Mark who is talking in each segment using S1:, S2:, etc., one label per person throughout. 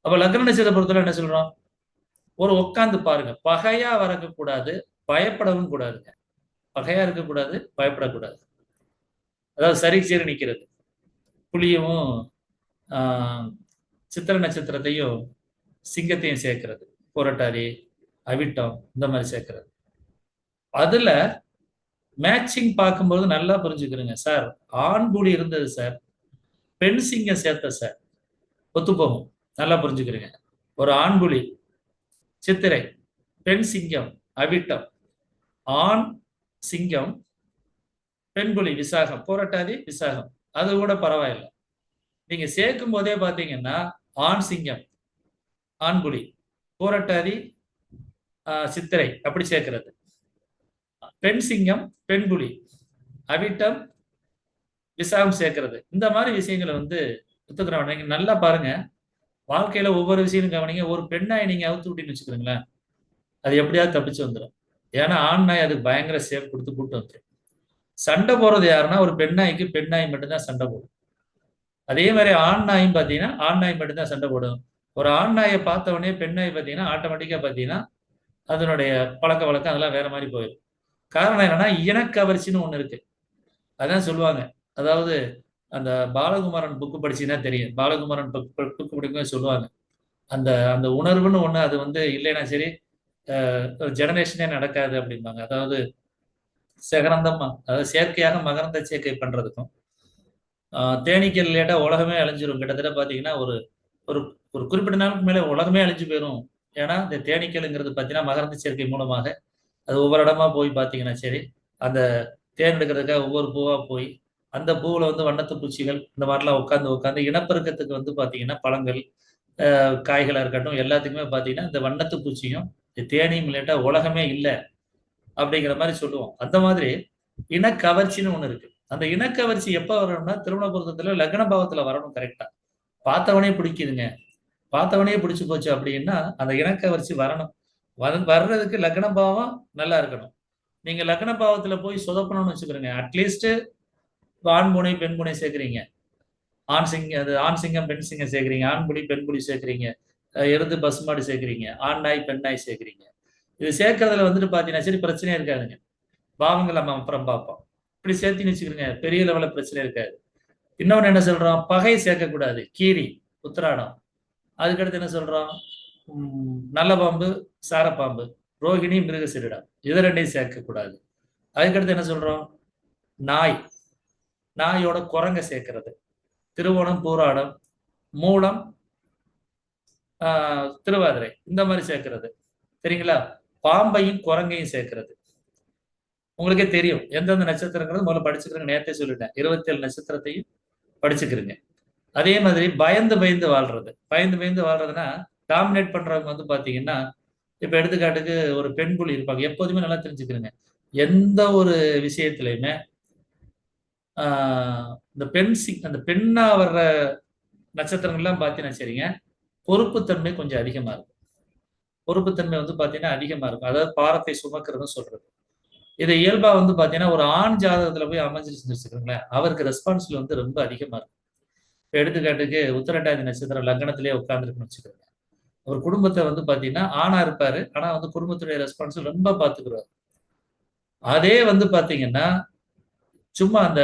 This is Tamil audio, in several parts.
S1: அப்ப லக்ன நட்சத்திரத்தை பொறுத்தவரை என்ன சொல்றோம்? ஒரு உட்காந்து பாருங்க. பகையா வரக்கூடாது, பயப்படவும் கூடாதுங்க. பகையா இருக்கக்கூடாது, பயப்படக்கூடாது. அதாவது சரிக்கு சரி நிக்கிறது. புலியவும் ஆஹ், சித்திர நட்சத்திரத்தையும் சிங்கத்தையும் சேர்க்கிறது. புரட்டாதி, அவிட்டம் இந்த மாதிரி சேர்க்கிறது. அதுல மேட்சிங் பார்க்கும்போது நல்லா புரிஞ்சுக்கிறேங்க சார். ஆண் புலி இருந்தது சார், பெண் சிங்கம் சேர்த்த சார், ஒத்து போகும். நல்லா புரிஞ்சுக்கிறேங்க. ஒரு ஆண் புலி சித்திரை, பெண் சிங்கம் அவிட்டம், ஆண் சிங்கம், பெண் புலி விசாகம், புரட்டாதி விசாகம், அது கூட பரவாயில்லை. நீங்க சேர்க்கும் போதே பாத்தீங்கன்னா ஆண் சிங்கம், ஆண் புலி, பூரட்டாதி, சித்திரை அப்படி சேர்க்கிறது. பெண் சிங்கம், பெண் புலி, அவிட்டம், விசாகம் சேர்க்கிறது. இந்த மாதிரி விஷயங்களை ஒத்துக்கிறவங்க நீங்க நல்லா பாருங்க. வாழ்க்கையில ஒவ்வொரு விஷயமும் கவனிங்க. ஒரு பெண்ணாய் நீங்க அவுத்து விட்டீங்கன்னு வச்சுக்கிறீங்களேன், அது எப்படியாவது தப்பிச்சு வந்துடும். ஏன்னா ஆண் நாய் அதுக்கு பயங்கர சேஃப் கொடுத்து கூட்டு வந்துடும். சண்டை போறது யாருன்னா ஒரு பெண்ணாய்க்கு பெண்ணாய் மட்டும்தான் சண்டை போடும். அதே மாதிரி ஆண் நாயும் பார்த்தீங்கன்னா ஆண் நாய் மட்டும்தான் சண்டை போடும். ஒரு ஆண் நாயை பார்த்த உடனே பெண் நாய் பார்த்தீங்கன்னா ஆட்டோமேட்டிக்கா பார்த்தீங்கன்னா அதனுடைய பழக்க வழக்கம் அதெல்லாம் வேற மாதிரி போயிடும். காரணம் என்னன்னா இனக்கவர்ச்சின்னு ஒண்ணு இருக்கு. அதான் சொல்லுவாங்க. அதாவது அந்த பாலகுமாரன் புக்கு படிச்சீங்கன்னா தெரியும். பாலகுமாரன் புக்கு படிக்கும்போது சொல்லுவாங்க. அந்த அந்த உணர்வுன்னு ஒண்ணு அது இல்லைன்னா சரி ஜெனரேஷனே நடக்காது அப்படிம்பாங்க. அதாவது செகரந்தம், அதாவது செயற்கையாக மகரந்த சேர்க்கை பண்றதுக்கும் தேனீக்கள் லேட்டா உலகமே அழிஞ்சிரும். கிட்டத்தட்ட பாத்தீங்கன்னா ஒரு ஒரு ஒரு குறிப்பிட்ட நாளுக்கு மேலே உலகமே அழிஞ்சு போயிடும். ஏன்னா இந்த தேனீக்கள்ங்கிறது பார்த்தீங்கன்னா மகரந்த சேர்க்கை மூலமாக அது ஒவ்வொரு இடமா போய் பார்த்தீங்கன்னா சரி, அந்த தேன் எடுக்கிறதுக்காக ஒவ்வொரு பூவா போய் அந்த பூவில் வண்ணத்து பூச்சிகள் இந்த மாதிரிலாம் உட்காந்து உட்காந்து இனப்பெருக்கத்துக்கு பார்த்தீங்கன்னா பழங்கள் காய்களாக இருக்கட்டும் எல்லாத்துக்குமே பார்த்தீங்கன்னா இந்த வண்ணத்து பூச்சியும் இந்த தேனியும் இல்லாட்டா உலகமே இல்லை அப்படிங்கிற மாதிரி சொல்லுவோம். அந்த மாதிரி இனக்கவர்ச்சின்னு ஒண்ணு இருக்கு. அந்த இனக்கவர்ச்சி எப்ப வரணும்னா திருமண பொருத்தத்துல லக்ன பாவத்துல வரணும் கரெக்டா. பார்த்தவனே பிடிக்குதுங்க, பார்த்தவனே பிடிச்சு போச்சு அப்படின்னா அந்த இனக்கவர்ச்சி வரணும். வர்றதுக்கு லக்ன பாவம் நல்லா இருக்கணும். நீங்க லக்ன பாவத்துல போய் சொதப்பணும்னு வச்சுக்கிறீங்க. அட்லீஸ்ட் ஆண் பூனை பெண் பூனை சேர்க்குறீங்க, ஆண் சிங்கம் அது ஆண் சிங்கம் பெண் சிங்கம் சேர்க்குறீங்க, ஆண் புலி பெண் புலி சேர்க்குறீங்க, எருது பசுமாடு சேர்க்குறீங்க, ஆண் நாய் பெண் நாய் சேர்க்குறீங்க. இது சேர்க்கறதுல பாத்தீங்கன்னா சரி பிரச்சனையே இருக்காதுங்க. பாவங்கள் நம்ம அப்புறம் பார்ப்போம். இப்படி சேர்த்து வச்சுக்கிறீங்க, பெரிய லெவல்ல பிரச்சனை இருக்காது. இன்னொன்னு என்ன சொல்றோம்? பகை சேர்க்கக்கூடாது. கீரி, உத்திராடம். அதுக்கடுத்து என்ன சொல்றோம்? நல்ல பாம்பு, சாரப்பாம்பு, ரோகிணி, மிருகசீரிடம், இது ரெண்டையும் சேர்க்கக்கூடாது. அதுக்கடுத்து என்ன சொல்றோம்? நாய், நாயோட குரங்க சேர்க்கிறது. திருவோணம், பூராடம், மூலம், திருவாதிரை இந்த மாதிரி சேர்க்கிறது. சரிங்களா? பாம்பையும் குரங்கையும் சேர்க்கிறது. உங்களுக்கே தெரியும் எந்தெந்த நட்சத்திரங்கிறது முதல்ல படிச்சுக்கிறேங்க. நேரத்தை சொல்லிட்டேன். 27 நட்சத்திரத்தையும் படிச்சுக்கிறீங்க. அதே மாதிரி பயந்து பயந்து வாழ்றது. பயந்து பயந்து வாழ்றதுன்னா டாமினேட் பண்றவங்க பாத்தீங்கன்னா இப்ப எடுத்துக்காட்டுக்கு ஒரு பெண் புலி இருப்பாங்க. எப்போதுமே நல்லா தெரிஞ்சுக்கிறேங்க. எந்த ஒரு விஷயத்திலையுமே இந்த அந்த பெண்ணா வர்ற நட்சத்திரங்கள்லாம் பார்த்தீங்கன்னா சரிங்க, பொறுப்புத்தன்மை கொஞ்சம் அதிகமா இருக்கும். பொறுப்புத்தன்மை பாத்தீங்கன்னா அதிகமா இருக்கும். அதாவது பாரத்தை சுமக்கிறதுன்னு சொல்றது. இதை இயல்பா பாத்தீங்கன்னா ஒரு ஆண் ஜாதகத்துல போய் அமைஞ்சிருச்சுன்னு வச்சுக்கோங்களேன், அவருக்கு ரெஸ்பான்சிபிள் ரொம்ப அதிகமா இருக்கும். இப்ப எடுத்துக்காட்டுக்கு உத்திரட்டாதி நட்சத்திரம் லக்னத்திலேயே உட்கார்ந்துருக்குன்னு வச்சுக்கோங்க. ஒரு குடும்பத்தை பாத்தீங்கன்னா ஆணா இருப்பாரு. ஆனா குடும்பத்துடைய ரெஸ்பான்சிபிள் ரொம்ப பாத்துக்கிறாரு. அதே பாத்தீங்கன்னா சும்மா அந்த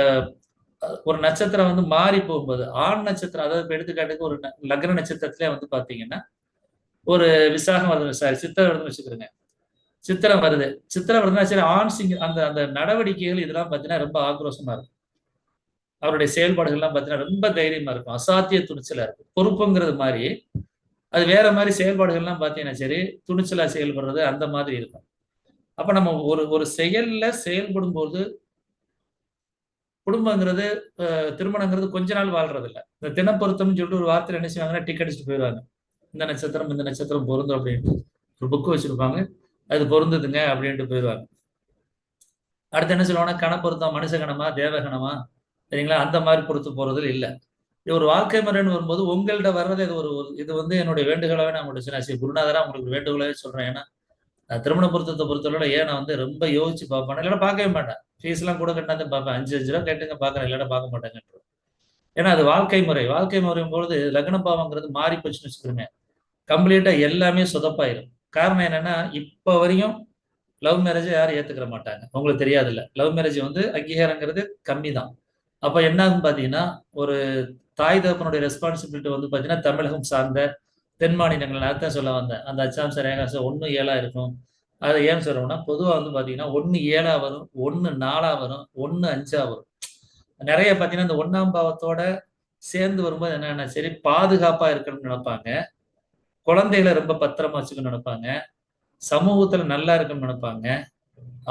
S1: ஒரு நட்சத்திரம் மாறி போகும்போது ஆண் நட்சத்திரம், அதாவது இப்ப எடுத்துக்காட்டுக்கு ஒரு லக்ன நட்சத்திரத்திலே பாத்தீங்கன்னா ஒரு விசாகம் வருது, சாரி சித்திரை வருதுன்னு வச்சுக்கிறோங்க. சித்திரம் வருது. சித்திரம் வருதுன்னா சரி ஆண் சிங் அந்த அந்த நடவடிக்கைகள் இதெல்லாம் பார்த்தீங்கன்னா ரொம்ப ஆக்ரோஷமா இருக்கும். அவருடைய செயல்பாடுகள்லாம் பார்த்தீங்கன்னா ரொம்ப தைரியமா இருக்கும். அசாத்திய துணிச்சலா இருக்கும். பொறுப்புங்கிறது மாதிரி அது வேற மாதிரி செயல்பாடுகள்லாம் பார்த்தீங்கன்னா சரி துணிச்சலா செயல்படுறது அந்த மாதிரி இருக்கும். அப்ப நம்ம ஒரு ஒரு செயல்ல செயல்படும் போது குடும்பங்கிறது திருமணங்கிறது கொஞ்ச நாள் வாழ்றது இல்ல. இந்த தினப்பொருத்தம்னு சொல்லிட்டு ஒரு வார்த்தையில என்ன செய்வாங்கன்னா டிக் அடிச்சுட்டு போயிடுவாங்க. இந்த நட்சத்திரம் இந்த நட்சத்திரம் பொருந்தும் அப்படின்ட்டு ஒரு புக்கு வச்சிருப்பாங்க. அது பொருந்துதுங்க அப்படின்ட்டு போயிடுவாங்க. அடுத்து என்ன சொல்லுவாங்கன்னா கணப்பொருத்தம் மனுஷ கணமா தேவகணமா, சரிங்களா? அந்த மாதிரி பொறுத்து போறது இல்லை. இது ஒரு வாழ்க்கை முறைன்னு வரும்போது உங்கள்கிட்ட வர்றது இது ஒரு இது என்னுடைய வேண்டுகோளாவே நான் முடிச்சு சரி குருநாதரா உங்களுக்கு வேண்டுகோளாவே சொல்றேன். ஏன்னா திருமண பொருத்தத்தை பொறுத்தவரை ஏன் நான் ரொம்ப யோசிச்சு பார்ப்பேன், இல்லைன்னா பார்க்கவே மாட்டேன். ஃபீஸ் எல்லாம் கூட கட்டினா பார்ப்பேன். 5 ரூபா கேட்டுங்க பார்க்கறேன், இல்லைன்னா பார்க்க மாட்டேங்க. ஏன்னா அது வாழ்க்கை முறை. வாழ்க்கை முறையும் பொழுது லக்ன பாவங்கிறது மாறி போச்சுன்னு வச்சுக்கிறேங்க. கம்ப்ளீட்டா எல்லாமே சொதப்பாயிரும். காரணம் என்னன்னா, இப்ப வரையும் லவ் மேரேஜை யாரும் ஏத்துக்கிற மாட்டாங்க. உங்களுக்கு தெரியாதுல்ல. லவ் மேரேஜ் வந்து அங்கீகாரங்கிறது கம்மி தான். அப்ப என்ன ஆகும்னு பாத்தீங்கன்னா, ஒரு தாய் தகப்பனுடைய ரெஸ்பான்சிபிலிட்டி வந்து பாத்தீங்கன்னா, தமிழகம் சார்ந்த தென் மாநிலங்கள் அதான் சொல்ல வந்தேன். அந்த அச்சாம்ச ரேகாசம் 1-7 இருக்கும். அதை ஏன் சொல்றோம்னா, பொதுவா வந்து பாத்தீங்கன்னா, 1-7 வரும், 1-4 வரும், 1-5 வரும். நிறைய பாத்தீங்கன்னா, இந்த 1ஆம் பாவத்தோட சேர்ந்து வரும்போது என்னன்னா, சரி பாதுகாப்பா இருக்கணும்னு நினைப்பாங்க. குழந்தைகளை ரொம்ப பத்திரமா வச்சுக்கணும்னு நினைப்பாங்க. சமூகத்துல நல்லா இருக்குன்னு நினைப்பாங்க.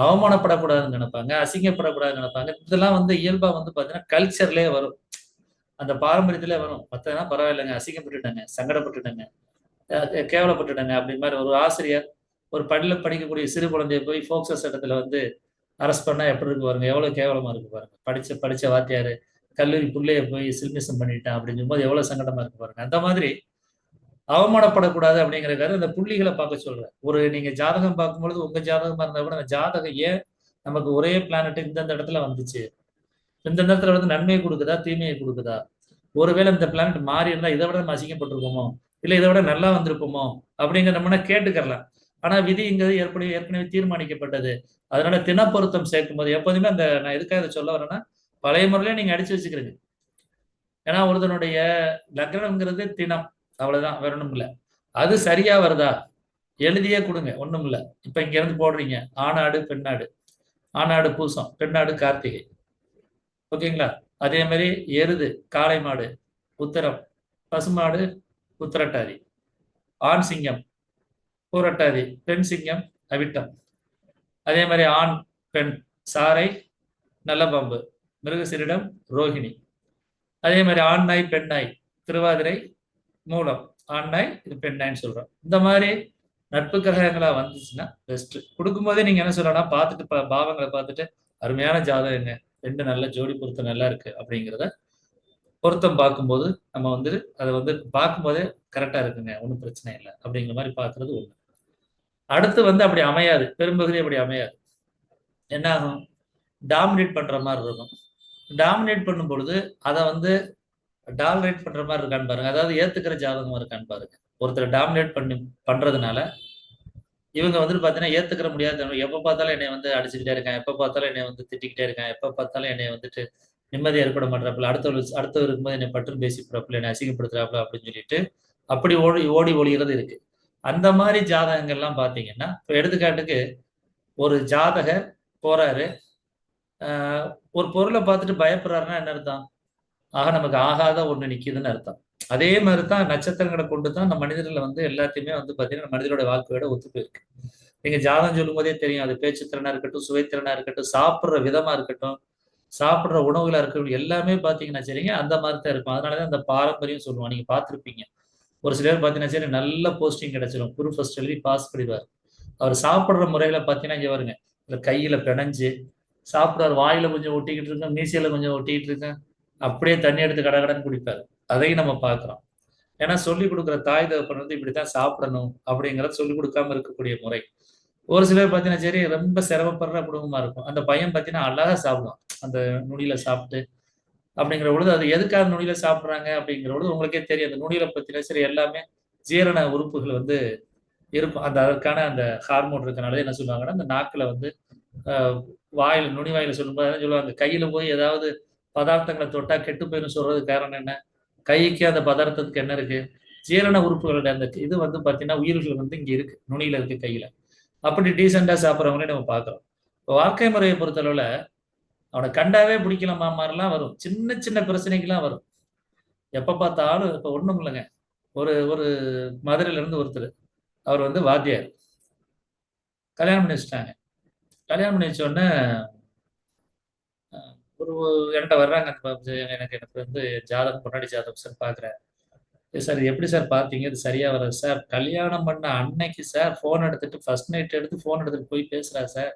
S1: அவமானப்படக்கூடாதுன்னு நினைப்பாங்க. அசிங்கப்படக்கூடாதுன்னு நினைப்பாங்க. இதெல்லாம் வந்து இயல்பா வந்து பாத்தீங்கன்னா, கல்ச்சர்லயே வரும். அந்த பாரம்பரியத்திலே வரும். மத்ததெல்லாம் பரவாயில்லைங்க. அசிங்கப்பட்டுட்டேங்க, சங்கடப்பட்டுட்டேங்க, கேவலப்பட்டுட்டேங்க அப்படி மாதிரி ஒரு ஆசிரியர் ஒரு பள்ளியில படிக்கக்கூடிய சிறு குழந்தைய போய் போக்சோ சட்டத்துல வந்து அரெஸ்ட் பண்ணா எப்படி இருக்கு பாருங்க. எவ்வளவு கேவலமா இருக்கு பாருங்க. படிச்ச படிச்ச வாத்தியாரு கல்லூரி புள்ளைய போய் சில்மிசம் பண்ணிட்டான் அப்படின்னு போது எவ்வளவு சங்கடமா இருக்கு பாருங்க. அந்த மாதிரி அவமானப்படக்கூடாது அப்படிங்கிறக்காக அந்த புள்ளிகளை பார்க்க சொல்றேன். ஒரு நீங்க ஜாதகம் பார்க்கும்பொழுது உங்க ஜாதகமா இருந்தா கூட அந்த ஜாதகம் ஏன் நமக்கு ஒரே பிளானட் இந்தந்த இடத்துல வந்துச்சு, இந்த இடத்துல வந்து நன்மையை கொடுக்குதா தீமையை கொடுக்குதா, ஒருவேளை இந்த பிளானட் மாறி இருந்தா இதை விட நம்ம அசிங்கப்பட்டிருப்போமோ, இல்ல இதை விட நல்லா வந்திருப்போமோ அப்படிங்கிற நம்ம கேட்டுக்கலாம். ஆனா விதிங்கிறது ஏற்கனவே தீர்மானிக்கப்பட்டது. அதனால தினப்பொருத்தம் சேர்க்கும் போது எப்போதுமே அந்த நான் எதுக்காக இதை சொல்ல வரேன்னா, பழைய முறையிலே நீங்க அடிச்சு வச்சுக்கிறீங்க. ஏன்னா ஒருத்தனுடைய லக்னம்ங்கிறது தினம், அவ்வளவுதான், வேற ஒண்ணும் இல்ல. அது சரியா வருதா எழுதியே கொடுங்க, ஒண்ணும் இல்ல. இப்ப இங்க இருந்து போடுறீங்க ஆணாடு பெண்ணாடு, ஆணாடு பூசம், பெண்ணாடு கார்த்திகை, ஓகேங்களா? அதே மாதிரி எருது காளை மாடு உத்தரம், பசுமாடு உத்திரட்டாதி, ஆண் சிங்கம் பூரட்டாதி, பெண் சிங்கம் அவிட்டம். அதே மாதிரி ஆண் பெண் சாரை நல்லபாம்பு, மிருகசிரிடம் ரோஹிணி. அதே மாதிரி ஆண் நாய் பெண் நாய் திருவாதிரை மூலம், ஆண் நாய் இது பெண் நாய்ன்னு சொல்றோம். இந்த மாதிரி நட்பு கிரகங்களா வந்துச்சுன்னா பெஸ்ட். கொடுக்கும்போதே நீங்க என்ன சொல்லலாம், பார்த்துட்டு பாவங்களை பார்த்துட்டு அருமையான ஜாதகங்க, ரெண்டு நல்ல ஜோடி பொருத்தம் நல்லா இருக்கு அப்படிங்கிறத பொருத்தம் பார்க்கும்போது நம்ம வந்து அதை வந்து பார்க்கும்போதே கரெக்டா இருக்குங்க, ஒன்றும் பிரச்சனை இல்லை அப்படிங்கிற மாதிரி பார்க்கறது ஒண்ணு. அடுத்து வந்து அப்படி அமையாது, பெரும்பகுதி அப்படி அமையாது. என்ன ஆகும், டாமினேட் பண்ற மாதிரி இருக்கும். டாமினேட் பண்ணும் பொழுது அதை வந்து டாலரேட் பண்ற மாதிரி இருக்கான்னு பாருங்க, அதாவது ஏத்துக்கிற ஜாதகமா இருக்கான்னு பாருங்க. ஒருத்தர் டாமினேட் பண்றதுனால இவங்க வந்து பாத்தீங்கன்னா ஏத்துக்கிற முடியாத, எப்ப பார்த்தாலும் என்னை வந்து அடிச்சுக்கிட்டே இருக்கேன், எப்ப பார்த்தாலும் என்னை வந்து திட்டிக்கிட்டே இருக்கேன், எப்ப பார்த்தாலும் என்னை வந்துட்டு நிம்மதியா ஏற்பட மாட்டாப்புல, அடுத்தவர் இருக்கும்போது என்னை பற்று பேசி போறாப்புல, என்னை அசிங்கப்படுத்துறாப்புல அப்படின்னு சொல்லிட்டு அப்படி ஓடி ஓடி ஒளிகிறது இருக்கு. அந்த மாதிரி ஜாதகங்கள்லாம் பாத்தீங்கன்னா, இப்ப எடுத்துக்காட்டுக்கு ஒரு ஜாதகர் போறாரு, ஒரு பொருளை பார்த்துட்டு பயப்படுறாருன்னா என்ன அர்த்தம்? ஆக நமக்கு ஆகாத ஒண்ணு நிக்குதுன்னு அர்த்தம். அதே மாதிரிதான் நட்சத்திரங்களை கொண்டுதான் நம்ம மனிதர்களை வந்து எல்லாத்தையுமே வந்து பாத்தீங்கன்னா மனிதனோட வாழ்க்கையோட ஒத்து போயிருக்கு. நீங்க ஜாதகம் சொல்லும் போதே தெரியும், அது பேச்சுத்திறனா இருக்கட்டும், சுவைத்திறனா இருக்கட்டும், சாப்பிடுற விதமா இருக்கட்டும், சாப்பிடுற உணவுகளா இருக்கட்டும், எல்லாமே பாத்தீங்கன்னா சரிங்க அந்த மாதிரி தான் இருக்கும். அதனாலதான் அந்த பாரம்பரியம் சொல்லுவோம், நீங்க பார்த்திருப்பீங்க. ஒரு சிலர் பாத்தீங்கன்னா சரி நல்ல போஸ்டிங் கிடைச்சிடும், குரு ஃபர்ஸ்ட் எழுதி பாஸ் பண்ணிடுவார். அவர் சாப்பிடுற முறைகளை பாத்தீங்கன்னா இங்க வருங்க, இல்ல கையில பிணைஞ்சு சாப்பிடுவார், வாயில கொஞ்சம் ஒட்டிக்கிட்டு இருக்கேன், மீசையில கொஞ்சம் ஒட்டிக்கிட்டு இருக்கேன், அப்படியே தண்ணி எடுத்து கடகடன்னு குடிப்பாரு. அதையும் நம்ம பார்க்கிறோம். ஏன்னா சொல்லிக் கொடுக்குற தாய் தகப்பன் வந்து இப்படித்தான் சாப்பிடணும் அப்படிங்கறத சொல்லிக் கொடுக்காம இருக்கக்கூடிய முறை. ஒரு சிலர் பாத்தீங்கன்னா சரி ரொம்ப சிரமப்படுற குடும்பமா இருக்கும், அந்த பையன் பாத்தீங்கன்னா அழகா சாப்பிடுவான் அந்த நுனியில சாப்பிட்டு. அப்படிங்கிற பொழுது அது எதுக்காக நுனியில சாப்பிடுறாங்க அப்படிங்கிற பொழுது உங்களுக்கே தெரியும், அந்த நுனியில பத்தின சரி எல்லாமே ஜீரண உறுப்புகள் வந்து இருக்கும். அந்த அதற்கான அந்த ஹார்மோன் இருக்கனால என்ன சொல்லுவாங்கன்னா, அந்த நாக்குல வந்து வாயில நுனி வாயில சொல்லும்போது என்ன சொல்லுவாங்க, கையில போய் ஏதாவது பதார்த்தங்களை தொட்டா கெட்டு போயிடும் சொல்றது காரணம் என்ன? கைக்கு அந்த பதார்த்தத்துக்கு என்ன இருக்கு? ஜீரண உறுப்புகளுடைய அந்த இது வந்து பாத்தீங்கன்னா உயிர்கள் வந்து இங்க இருக்கு, நுனியில இருக்கு கையில. அப்படி டீசெண்டா சாப்பிட்றவங்களே நம்ம பார்க்கிறோம். இப்போ வாழ்க்கை முறையை பொறுத்தளவுல அவனை கண்டாவே பிடிக்கலாமா மாதிரிலாம் வரும், சின்ன சின்ன பிரச்சனைகள்லாம் வரும். எப்ப பார்த்தாலும் இப்ப ஒண்ணும் இல்லைங்க, ஒரு ஒரு மதுரையில இருந்து ஒருத்தர், அவர் வந்து வாத்தியார், கல்யாணம் பண்ணி வச்சுட்டாங்க. கல்யாணம் பண்ணி வச்ச உடனே ஒரு என்கிட்ட வர்றாங்க, எனக்கு எனக்கு வந்து ஜாதகம் பொன்னாடி ஜாதகம் சார் பார்க்குறேன். சார் எப்படி சார் பார்த்தீங்க, இது சரியா வராது சார். கல்யாணம் பண்ண அன்னைக்கு சார் ஃபோன் எடுத்துட்டு ஃபர்ஸ்ட் நைட் எடுத்து ஃபோன் எடுத்துட்டு போய் பேசுறா சார்,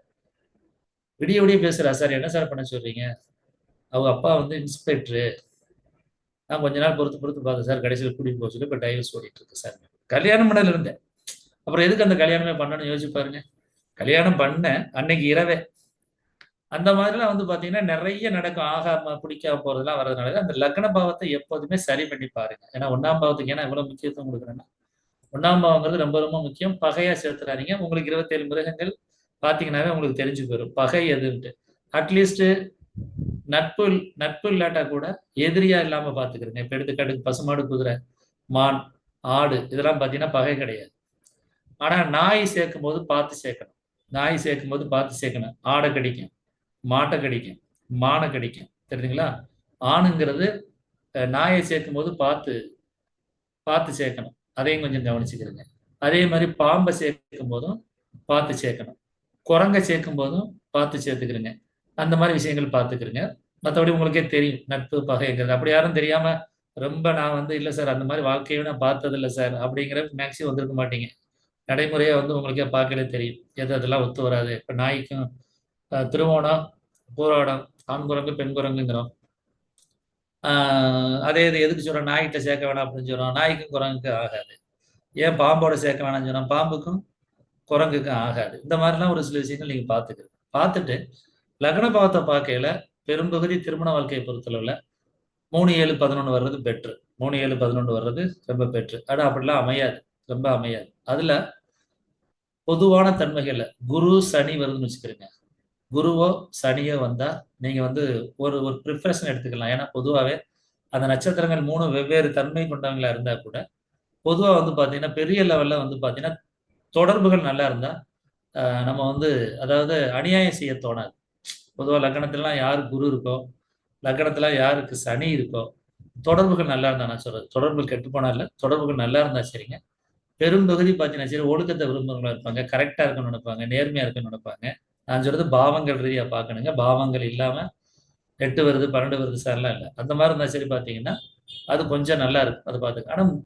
S1: விடிய விடிய பேசுறா சார், என்ன சார் பண்ண சொல்றீங்க? அவங்க அப்பா வந்து இன்ஸ்பெக்டரு, நான் கொஞ்ச நாள் பொறுத்து பொறுத்து பார்த்தேன் சார், கடைசியில் கூட்டிட்டு போக சொல்லி இப்போ டைவர்ஸ் ஓடிட்டு இருக்கு சார். கல்யாணம் பண்ணல இருந்தேன், அப்புறம் எதுக்கு அந்த கல்யாணமே பண்ணணும்னு யோசிச்சு பாருங்க. கல்யாணம் பண்ண அன்னைக்கு இரவே அந்த மாதிரிலாம் வந்து பாத்தீங்கன்னா நிறைய நடக்கும். ஆகாம பிடிக்காம போறதெல்லாம் வர்றதுனால அந்த லக்ன பாவத்தை எப்போதுமே சரி பண்ணி பாருங்க. ஏன்னா 1ஆம் பாவத்துக்கு ஏன்னா இவ்வளவு முக்கியத்துவம் கொடுக்குறேன்னா, ஒண்ணாம் பாவங்கிறது ரொம்ப ரொம்ப முக்கியம். பகையா சேர்த்துறாதீங்க. உங்களுக்கு 27 மிருகங்கள் பாத்தீங்கன்னாவே உங்களுக்கு தெரிஞ்சு போயிடும் பகை எதுன்ட்டு. அட்லீஸ்ட் நட்பு நட்பு இல்லாட்டா கூட எதிரியா இல்லாம பாத்துக்கிறேங்க. இப்ப எடுத்துக்காட்டுக்கு பசுமாடு, குதிரை, மான், ஆடு இதெல்லாம் பாத்தீங்கன்னா பகை கிடையாது. ஆனா நாய் சேர்க்கும் போது பார்த்து சேர்க்கணும். நாய் சேர்க்கும் போது பார்த்து சேர்க்கணும். ஆடை கடிக்கும், மாட்டை கடிக்கும், மானை கடிக்கும். தெரியுதுங்களா? ஆணுங்கிறது நாயை சேர்க்கும் போது பார்த்து பார்த்து சேர்க்கணும். அதையும் கொஞ்சம் கவனிச்சுக்கிறேங்க. அதே மாதிரி பாம்பை சேர்க்கும் போதும் பார்த்து சேர்க்கணும். குரங்கை சேர்க்கும் போதும் பார்த்து சேர்த்துக்கிறேங்க. அந்த மாதிரி விஷயங்கள் பார்த்துக்கிறேங்க. மற்றபடி உங்களுக்கே தெரியும் நட்பு பகைங்கிறது. அப்படி யாரும் தெரியாம ரொம்ப நான் வந்து இல்லை சார் அந்த மாதிரி வாழ்க்கையை நான் பார்த்தது இல்லை சார் அப்படிங்கிற மேக்சிமம் வந்திருக்க மாட்டீங்க. நடைமுறையா வந்து உங்களுக்கே பார்க்கலே தெரியும் எது அதெல்லாம் ஒத்து வராது. இப்ப நாய்க்கும் திருவோணம், பூராடம், ஆண் குரங்கு, பெண் குரங்குங்கிறோம். அதே இது எதுக்கு சொல்றோம்? நாய்கிட்ட சேர்க்க வேணாம் அப்படின்னு சொல்றோம். நாய்க்கும் குரங்குக்கும் ஆகாது. ஏன் பாம்போட சேர்க்க வேணாம்னு சொன்னா பாம்புக்கும் குரங்குக்கும் ஆகாது. இந்த மாதிரிலாம் ஒரு சில விஷயங்கள் நீங்க பார்த்துக்கணும். பார்த்துட்டு லக்ன பாவத்தை பார்க்கையில பெரும்பகுதி திருமண வாழ்க்கையை பொறுத்தளவுல 3, 7, 11 வர்றது பெட்ரு. 3, 7, 11 வர்றது ரொம்ப பெட்ரு. ஆனா அப்படிலாம் அமையாது. ரொம்ப அமையாது. அதுல பொதுவான தன்மைகள்ல குரு, சனி வருதுன்னு வச்சுக்கிறேங்க. குருவோ, சனியோ வந்தா நீங்க வந்து ஒரு ஒரு ப்ரிஃபரேஷன் எடுத்துக்கலாம். ஏன்னா பொதுவாவே அந்த நட்சத்திரங்கள் 3 வெவ்வேறு தன்மை கொண்டவங்களா இருந்தா கூட, பொதுவா வந்து பார்த்தீங்கன்னா, பெரிய லெவல்ல வந்து பார்த்தீங்கன்னா, தொடர்புகள் நல்லா இருந்தா, நம்ம வந்து அதாவது அநியாயம் செய்ய தோணாது. பொதுவா லக்னத்துலலாம் யார் குரு இருக்கோ, லக்னத்துல யாருக்கு சனி இருக்கோ, தொடர்புகள் நல்லா இருந்தா நான் சொல்றது. தொடர்புகள் கெட்டுப்போனா இல்ல, தொடர்புகள் நல்லா இருந்தா சரிங்க. பெரும்பகுதி பார்த்தீங்கன்னா சரி, ஒழுக்கத்தை விரும்புறவங்களா இருப்பாங்க. கரெக்ட்டா இருக்கணும்னு நினைப்பாங்க. நேர்மையா இருக்கணும்னு நினைப்பாங்க. நான் சொல்றது பாவங்கள் ரீதியா பார்க்கணுங்க. பாவங்கள் இல்லாம 8 வருது, 12 வருது சார்லாம் இல்ல. அந்த மாரி இருந்தா சரி பார்த்தீங்கன்னா, அது கொஞ்சம் நல்லா இருக்கும். அத பார்த்துக்க. ஆனா